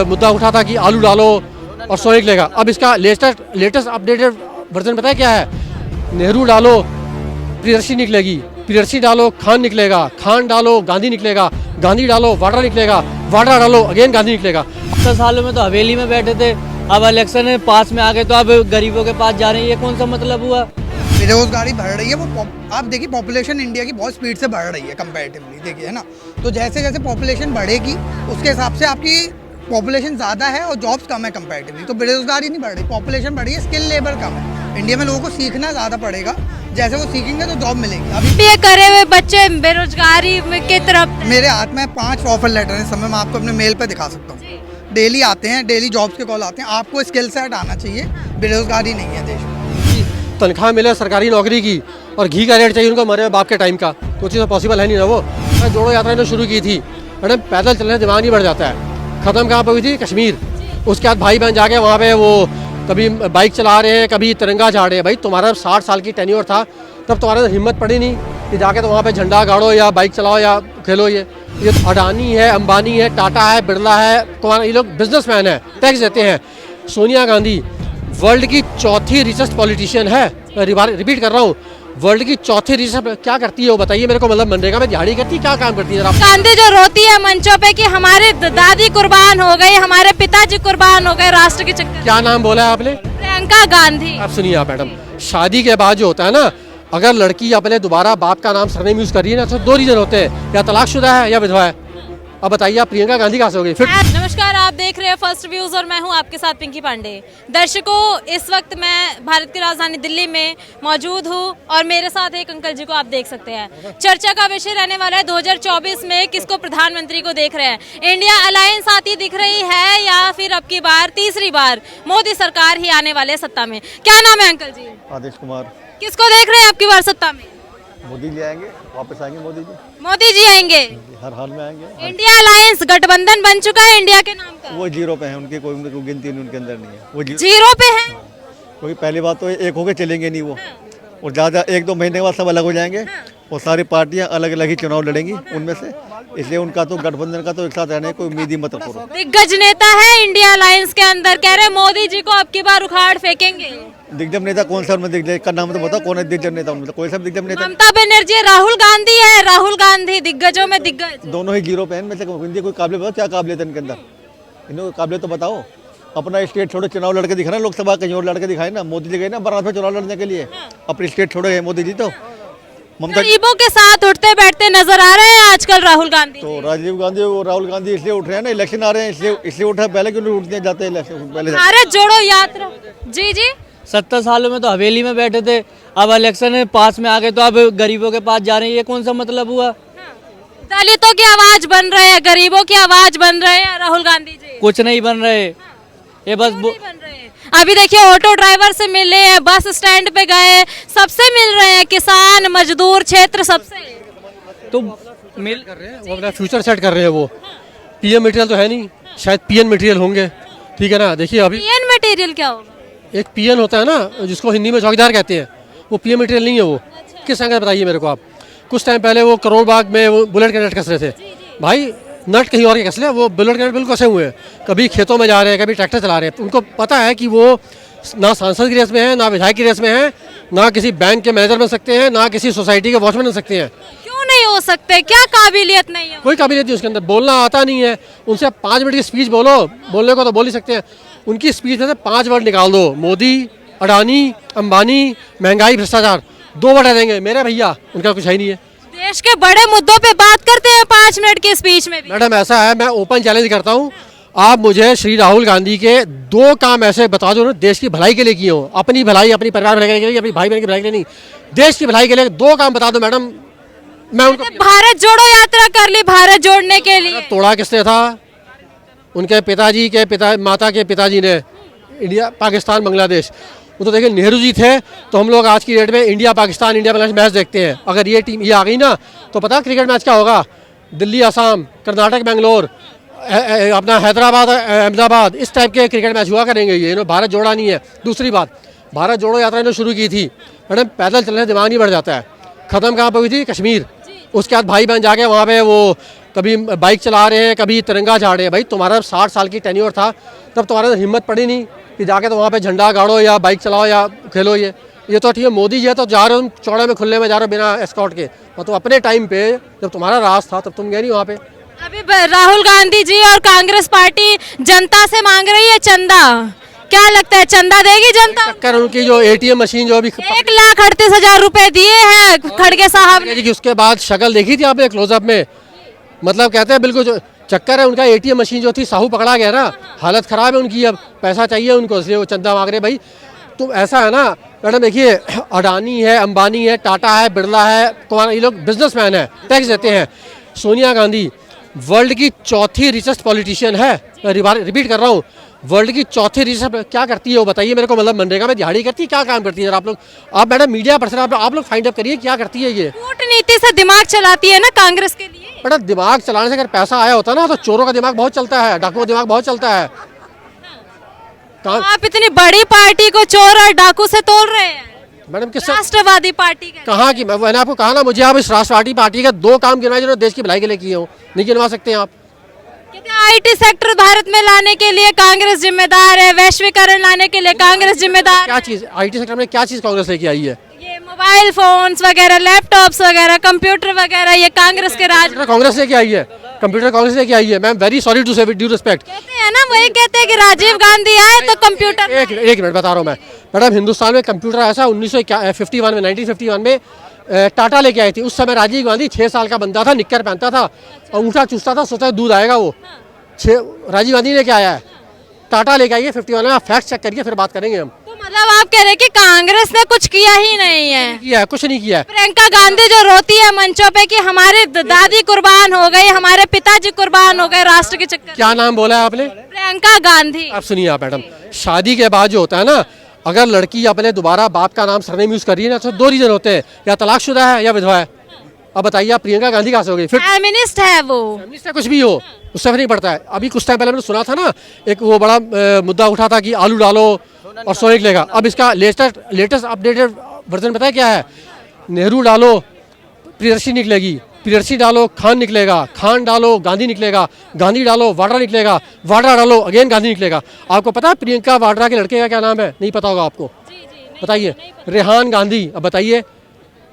मुद्दा उठा था कि आलू डालो और सोने निकलेगा। अब इसका लेटेस्ट अपडेटेड वर्जन पता है क्या है? नेहरू डालो प्रियदर्शी निकलेगी, प्रियदर्शी डालो खान निकलेगा, खान डालो गांधी निकलेगा, गांधी डालो वाड्रा निकलेगा, वाड्रा डालो अगेन गांधी निकलेगा। 10 सालों में तो हवेली में बैठे थे, अब इलेक्शन पास में आ गए तो अब गरीबों के पास जा रहे हैं, ये कौन सा मतलब हुआ? बेरोजगारी बढ़ रही है। वो आप देखिए पॉपुलेशन इंडिया की बहुत स्पीड से बढ़ रही है कंपैरेटिवली, देखिए है ना। तो जैसे जैसे पॉपुलेशन बढ़ेगी उसके हिसाब से आपकी पॉपुलेशन ज़्यादा है और जॉब्स कम है कंपैरेटिवली, तो बेरोजगारी नहीं बढ़ रही, पॉपुलेशन बढ़ी है, स्किल लेबर कम है। इंडिया में लोगों को सीखना ज़्यादा पड़ेगा, जैसे वो सीखेंगे तो जॉब मिलेगी। अभी ये करे हुए बच्चे बेरोजगारी की तरफ। मेरे हाथ में 5 ऑफर लेटर हैं, समय मैं आपको अपने मेल पर दिखा सकता हूँ। डेली आते हैं, डेली जॉब्स के कॉल आते हैं। आपको स्किल सेट आना चाहिए, बेरोजगारी नहीं है देश में। तनख्वाह मिले सरकारी नौकरी की और घी का रेट चाहिए उनको मरे बाप के टाइम का, तो चीज़ पॉसिबल है नहीं ना। वो जोड़ो यात्रा ने शुरू की थी मैडम, पैदल चलने से दिमाग नहीं बढ़ जाता है। ख़त्म कहाँ पर हुई थी? कश्मीर। उसके बाद भाई बहन जाके वहाँ पे वो कभी बाइक चला रहे हैं, कभी तिरंगा झाड़ रहे हैं। भाई तुम्हारा 60 साल की टेन्योर था, तब तुम्हारे हिम्मत पड़ी नहीं कि जाके तो वहाँ पे झंडा गाड़ो या बाइक चलाओ या खेलो। ये तो अडानी है, अंबानी है, टाटा है, बिरला है, तुम्हारा ये लोग बिजनेसमैन है, टैक्स देते हैं। सोनिया गांधी वर्ल्ड की चौथी रिचेस्ट पॉलिटिशियन है, रिपीट कर रहा हूँ, वर्ल्ड की चौथी रिचेस्ट। क्या करती है वो बताइए मेरे को? मतलब मनरेगा में दिहाड़ी करती है, क्या काम करती है? गांधी जो रोती है मंचों पे कि हमारे दादी कुर्बान हो गई, हमारे पिताजी कुर्बान हो गए राष्ट्र के चक्कर। क्या नाम बोला है आपने? प्रियंका गांधी। आप सुनिए आप मैडम, शादी के बाद जो होता है ना, अगर लड़की अपने दोबारा बाप का नाम सरनेम यूज कर रही है ना, तो 2 रीजन होते हैं, या तलाकशुदा है या विधवा है। अब बताइए आप प्रियंका गांधी कहाँ से हो गई फिर? नमस्कार, आप देख रहे हैं फर्स्ट व्यूज और मैं हूं आपके साथ पिंकी पांडे। दर्शकों, इस वक्त मैं भारत की राजधानी दिल्ली में मौजूद हूं और मेरे साथ एक अंकल जी को आप देख सकते हैं। चर्चा का विषय रहने वाला है 2024 में किसको प्रधानमंत्री को देख रहे हैं, इंडिया अलायंस आती दिख रही है या फिर अब की बार तीसरी बार मोदी सरकार ही आने वाले सत्ता में। क्या नाम है अंकल जी? आदेश कुमार। किसको देख रहे हैं अब की बार सत्ता में? मोदी जी आएंगे, वापस आएंगे मोदी जी, मोदी जी आएंगे, हर हाल में आएंगे। इंडिया अलायंस गठबंधन बन चुका है इंडिया के नाम का। वो जीरो पे हैं, उनकी कोई गिनती नहीं उनके अंदर नहीं है, वो जीरो पे है। कोई पहली बात तो एक होके चलेंगे नहीं वो, और ज़्यादा 1-2 महीने के बाद सब अलग हो जाएंगे और सारी पार्टियां अलग अलग ही चुनाव लड़ेंगी उनमें से, इसलिए उनका तो गठबंधन का तो एक साथ रहने कोई उम्मीद ही मत करो। दिग्गज नेता है इंडिया अलायंस के अंदर, कह रहे मोदी जी को अब की बार उखाड़ फेंकेंगे। दिग्गज नेता कौन सा उनमें? दिग्गज का नाम तो बताओ, कौन है दिग्गज नेता उनमें? कोई सब दिग्गज नेता। ममता बनर्जी, राहुल गांधी है, राहुल गांधी दिग्गजों में दिग्गज। दोनों ही जीरो पे हैं, इनमें से इनकी कोई काबिलियत बताओ, क्या काबिलियत है इनके अंदर? इन्हें काबिलियत तो बताओ। अपना स्टेट छोड़ो, चुनाव लड़के दिखाना, लोकसभा कहीं और लड़के दिखाए ना। मोदी जी गए ना बारात में चुनाव लड़ने के लिए, अपनी स्टेट छोड़ो है मोदी जी। तो ममता गरीबों के साथ उठते बैठते नजर आ रहे हैं आजकल राहुल गांधी। तो राजीव गांधी और राहुल गांधी इसलिए उठ रहे हैं ना, इलेक्शन आ रहे हैं इसलिए उठ रहे हैं। पहले क्यों नहीं उठने जाते इलेक्शन पहले? भारत जोड़ो यात्रा। जी जी, 70 सालों में तो हवेली में बैठे थे, अब इलेक्शन पास में आ गए तो अब गरीबों के पास जा रहे हैं, ये कौन सा मतलब हुआ? दलितों की आवाज बन रहे हैं, गरीबों की आवाज बन रहे हैं राहुल गांधी जी। कुछ नहीं बन रहे, ये बस नहीं बन रहे हैं। अभी देखिए ऑटो ड्राइवर से मिले हैं, बस स्टैंड पे गए, सबसे मिल रहे हैं, किसान मजदूर क्षेत्र सबसे तो मिल कर रहे हैं, वो अपना फ्यूचर सेट कर रहे हैं। वो पीएम मटेरियल तो है नहीं, शायद पीएन मटेरियल होंगे, ठीक है ना। देखिए अभी पीएन मटेरियल क्या होगा? एक पीएन होता है ना, जिसको हिंदी में चौकीदार कहते हैं, वो पीएम मटेरियल नहीं है। वो किस तरह का बताइए मेरे को आप? कुछ टाइम पहले वो करोड़ बाग में वो बुलेट के नट कस रहे थे, भाई नट कहीं और के कस ले, वो बुलेट के नट बिल्कुल कसे हुए हैं। कभी खेतों में जा रहे हैं, कभी ट्रैक्टर चला रहे हैं। उनको पता है कि वो ना सांसद की रेस में है, ना विधायक की रेस में है, ना किसी बैंक के मैनेजर बन सकते हैं, ना किसी सोसाइटी के वॉचमैन बन सकते हैं। क्यों नहीं हो सकते? क्या काबिलियत नहीं है? कोई काबिलियत नहीं उसके अंदर, बोलना आता नहीं है। उनसे 5 मिनट की स्पीच बोलो, बोलने को तो बोल ही सकते हैं। उनकी स्पीच में से 5 वर्ड निकाल दो, मोदी, अडानी, अंबानी, महंगाई, भ्रष्टाचार, 2 वर्ड आ देंगे मेरे भैया, उनका कुछ है ही नहीं है। देश के बड़े मुद्दों पे बात करते हैं 5 मिनट की स्पीच में भी। मैडम ऐसा है, मैं ओपन चैलेंज करता हूँ, आप मुझे श्री राहुल गांधी के 2 काम ऐसे बता दो, देश की भलाई के लिए किए हो, अपनी भलाई, अपनी परिवार भलाई के लिए, अपनी भाई बहन की भलाई के लिए नहीं, देश की भलाई के लिए 2 काम बता दो मैडम, मैं उनको। भारत जोड़ो यात्रा कर ली, भारत जोड़ने के लिए। तोड़ा किसने था? उनके पिताजी के माता के पिताजी ने। इंडिया पाकिस्तान बांग्लादेश, वो तो देखिए नेहरू जी थे, तो हम लोग आज की डेट में India Pakistan, India Bangladesh match देखते हैं। अगर ये टीम ये आ गई ना, तो पता क्रिकेट मैच क्या होगा? दिल्ली असम, कर्नाटक बेंगलोर, अपना हैदराबाद अहमदाबाद, इस टाइप के क्रिकेट मैच हुआ करेंगे। ये इन्होंने भारत जोड़ा नहीं है। दूसरी बात, भारत जोड़ो यात्रा इन्होंने शुरू की थी मैडम, पैदल चलने से दिमाग नहीं बढ़ जाता है। ख़त्म कहाँ पर हुई थी? कश्मीर। उसके बाद भाई बहन जाके वहाँ पे वो कभी बाइक चला रहे हैं, कभी तिरंगा झाड़ रहे हैं। भाई तुम्हारा 60 साल की टेन्योर था, तब तुम्हारे अंदर हिम्मत पड़ी नहीं कि जाके तो वहाँ पे झंडा गाड़ो या बाइक चलाओ या खेलो। ये तो ठीक है, मोदी जी है तो जा रहे हो तुम चौड़े में खुले में जा रहे हो बिना एस्कॉर्ट के, और तो अपने टाइम पे जब तुम्हारा राज था तब तुम गए नहीं वहाँ पे। अभी राहुल गांधी जी और कांग्रेस पार्टी जनता से मांग रही है चंदा, क्या लगता है चंदा देगी जनता? टक्कर उनकी जो ATM मशीन जो अभी 1,38,000 रुपए दिए हैं खड़गे साहब ने। कि उसके बाद शक्ल देखी थी आपने क्लोजअप में, मतलब कहते हैं बिल्कुल जो चक्कर है उनका। ATM मशीन जो थी साहू पकड़ा गया ना, हालत ख़राब है उनकी, अब पैसा चाहिए उनको इसलिए वो चंदा मांग रहे। भाई तुम ऐसा है ना मैडम, देखिए अडानी है, अंबानी है, टाटा है, बिरला है, तुम्हारा ये लोग बिजनेसमैन है, टैक्स देते हैं। सोनिया गांधी वर्ल्ड की चौथी रिचेस्ट पॉलिटिशियन है, मैं रिपीट कर रहा हूँ, वर्ल्ड की चौथी रिचेस्ट। क्या करती है वो बताइए मेरे को, मतलब मनरेगा में दिहाड़ी करती है, क्या काम करती है? आप लोग, आप मैडम मीडिया पर्सन, आप लोग फाइंड अप करिए क्या करती है ये। कूटनीति से दिमाग चलाती है ना कांग्रेस के लिए। बेटा दिमाग चलाने से अगर पैसा आया होता ना तो चोरों का दिमाग बहुत चलता है, डाकुओं का दिमाग बहुत चलता है। आप इतनी बड़ी पार्टी को चोर और डाकू से तोल रहे हैं। मैडम किस राष्ट्रवादी पार्टी के कहाँ की, मैंने आपको कहा ना, मुझे आप इस राष्ट्रवादी पार्टी के 2 काम गिनवाए जो देश की भलाई के लिए किए हो, नहीं गिनवा सकते हैं आप। IT सेक्टर भारत में लाने के लिए कांग्रेस जिम्मेदार है, वैश्वीकरण लाने के लिए कांग्रेस जिम्मेदार क्या चीज़ IT सेक्टर में क्या चीज़ कांग्रेस लेके आई है? ये मोबाइल फोन्स वगैरह, लैपटॉप्स वगैरह, कंप्यूटर वगैरह, ये कांग्रेस के राज। कांग्रेस लेके आई है, कंप्यूटर कांग्रेस लेके आई है। मैम वेरी सॉरी टू से विद ड्यू रिस्पेक्ट। कहते हैं ना, वही कहते हैं कि राजीव गांधी आए तो कंप्यूटर। एक मिनट बता रहा हूँ मैं मैडम, हिंदुस्तान में कंप्यूटर ऐसा 1951 में टाटा लेके आई थी। उस समय राजीव गांधी 6 साल का बंदा था, निक्कर पहनता था, अंगूठा चूसता था, सोचता दूध आएगा वो। राजीव गांधी लेके आया है, टाटा लेके आई है 51 में। आप फैक्ट चेक करिए फिर बात करेंगे हम। तो मतलब आप कह रहे हैं कि कांग्रेस ने कुछ किया ही नहीं है? किया है, कुछ नहीं किया है। प्रियंका गांधी जो रोती है मंचों पे कि हमारी दादी कुर्बान हो गई, हमारे पिताजी कुर्बान हो गए राष्ट्र के चक्कर। क्या नाम बोला है आपने? प्रियंका गांधी। आप सुनिए आप मैडम, शादी के बाद जो होता है ना, अगर लड़की अपने दोबारा बाप का नाम सरनेम यूज कर रही है ना, तो 2 रीजन होते हैं, या तलाकशुदा है या विधवा है। अब बताइए आप प्रियंका गांधी कहाँ से हो गई? फिर फेमिनिस्ट है वो, फेमिनिस्ट है, कुछ भी हो उससे फर्क नहीं पड़ता है। अभी कुछ टाइम पहले मैंने सुना था ना, एक वो बड़ा मुद्दा उठा था कि आलू डालो और सोना निकलेगा। अब इसका लेटेस्ट अपडेटेड वर्जन पता है क्या है? नेहरू डालो प्रियदर्शी निकलेगी, प्रियदर्शी डालो खान निकलेगा, खान डालो गांधी निकलेगा, गांधी डालो वाड्रा निकलेगा, वाड्रा डालो अगेन गांधी निकलेगा। आपको पता है प्रियंका वाड्रा के लड़के का क्या नाम है? नहीं पता होगा आपको, बताइए। रेहान गांधी। अब बताइए,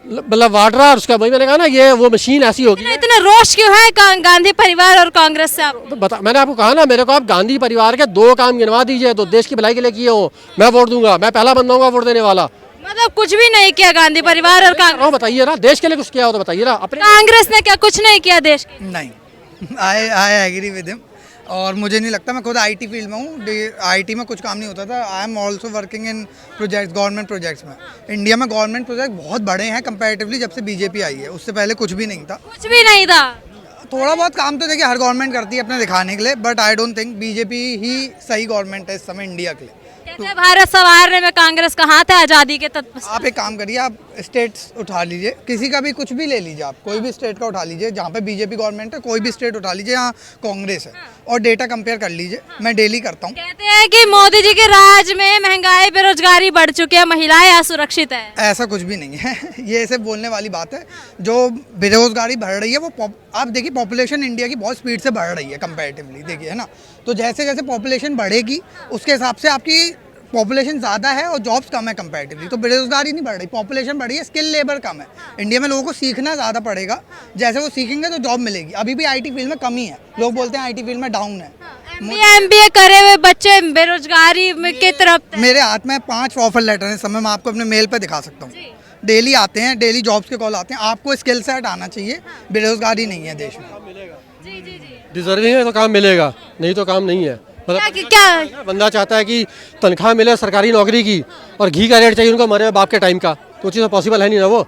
मतलब वाड्रा और उसका, वही मैंने कहा ना, ये वो मशीन ऐसी होगी। इतना रोष क्यों है गांधी परिवार और कांग्रेस से? आप तो मैंने आपको कहा ना, मेरे को आप गांधी परिवार के 2 काम गिनवा दीजिए तो देश की भलाई के लिए किए हो, मैं वोट दूंगा। मैं पहला बंदा हूँ वोट देने वाला। मतलब कुछ भी नहीं किया गांधी परिवार और कांग्रेस? बताइए ना, देश के लिए कुछ किया हो तो बताइए ना। अपने कांग्रेस ने क्या कुछ नहीं किया देश के? नहीं, आई एग्री विद हिम। और मुझे नहीं लगता, मैं खुद IT फील्ड में हूँ, IT में कुछ काम नहीं होता था। I am also working in projects, government projects में। इंडिया में गवर्नमेंट प्रोजेक्ट बहुत बड़े हैं कंपैरेटिवली, जब से BJP आई है। उससे पहले कुछ भी नहीं था। कुछ भी नहीं था। थोड़ा बहुत काम तो देखिए हर गवर्नमेंट करती है अपने दिखाने के लिए, but I don't think BJP ही सही गवर्नमेंट है इस समय इंडिया के लिए। कहते हैं भारत संवारने में कांग्रेस का हाथ है आजादी के तत्व से। आप एक काम करिए, आप स्टेट्स उठा लीजिए, किसी का भी कुछ भी ले लीजिए, आप कोई भी स्टेट का उठा लीजिए जहाँ पे BJP गवर्नमेंट है, कोई भी स्टेट उठा लीजिए यहाँ कांग्रेस है, और डेटा कंपेयर कर लीजिए। मैं डेली करता हूँ। कहते हैं कि मोदी जी के राज में महंगाई बेरोजगारी बढ़ चुकी है, महिलाएं असुरक्षित है। ऐसा कुछ भी नहीं है ये सिर्फ बोलने वाली बात है। जो बेरोजगारी बढ़ रही है वो आप देखिए, पॉपुलेशन इंडिया की बहुत स्पीड से बढ़ रही है कंपैरेटिवली, देखिए, है ना। तो जैसे जैसे पॉपुलेशन बढ़ेगी उसके हिसाब से आपकी पॉपुलेशन ज़्यादा है और जॉब्स कम है कंपैरेटिवली, तो बेरोजगारी नहीं बढ़ रही, पॉपुलेशन बढ़ी है, स्किल लेबर कम है। इंडिया में लोगों को सीखना ज़्यादा पड़ेगा, जैसे वो सीखेंगे तो जॉब मिलेगी। अभी भी IT फील्ड में कमी है, लोग बोलते हैं IT फील्ड में डाउन है। MBA करे हुए बच्चे बेरोजगारी की तरफ। मेरे हाथ में 5 ऑफर लेटर हैं इस समय, मैं आपको अपने मेल पर दिखा सकता हूँ। डेली आते हैं, डेली जॉब्स के कॉल आते हैं। आपको स्किल सेट आना चाहिए, बेरोजगारी नहीं है देश में। डिजर्विंग है तो काम मिलेगा, नहीं तो काम नहीं है। क्या बंदा चाहता है कि तनख्वाह मिले सरकारी नौकरी की और घी का रेट चाहिए उनको मरे बाप के टाइम का, तो चीज़ पॉसिबल है नहीं ना। वो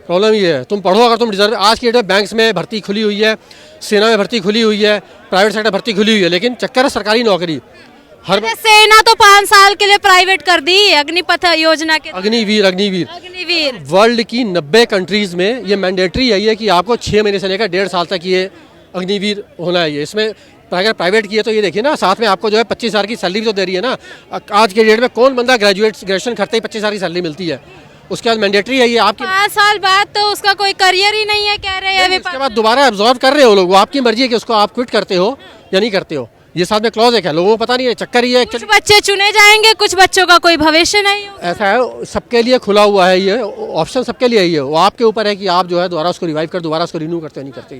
प्रॉब्लम ये है, तुम पढ़ो अगर तुम डिजर्व। आज की डेट में बैंक्स में भर्ती खुली हुई है, सेना में भर्ती खुली हुई है, प्राइवेट सेक्टर भर्ती खुली हुई है, लेकिन चक्कर है सरकारी नौकरी। हर सेना तो 5 साल के लिए प्राइवेट कर दी अग्निपथ योजना के। अग्निवीर वर्ल्ड की 90 कंट्रीज में ये मैंडेटरी है, ये कि आपको 6 महीने से लेकर 1.5 साल तक ये अग्निवीर होना है। ये इसमें अगर प्राइवेट की है तो ये देखिए ना, साथ में आपको जो है 25,000 की सैलरी भी तो दे रही है ना। आज के डेट में कौन बंदा ग्रेजुएशन करते ही 25,000 की सैलरी मिलती है? उसके बाद मैंडेटरी है ये आपकी। 5 साल बाद तो उसका कोई करियर ही नहीं है कह रहे हैं उसके विपक्ष। बाद दोबारा एब्जॉर्व कर रहे हो लोग, वो आपकी मर्जी है कि उसको आप क्विट करते हो या नहीं करते हो। ये साथ में क्लॉज है क्या, लोगों को पता नहीं है, चक्कर ही है कुछ एक्चुअली। बच्चे चुने जाएंगे, कुछ बच्चों का कोई भविष्य नहीं होगा। ऐसा है, सबके लिए खुला हुआ है ये ऑप्शन, सबके लिए ही है। वो आपके ऊपर है कि आप जो है दोबारा उसको रिवाइव कर दोबारा उसको रिन्यू करते हो नहीं करते।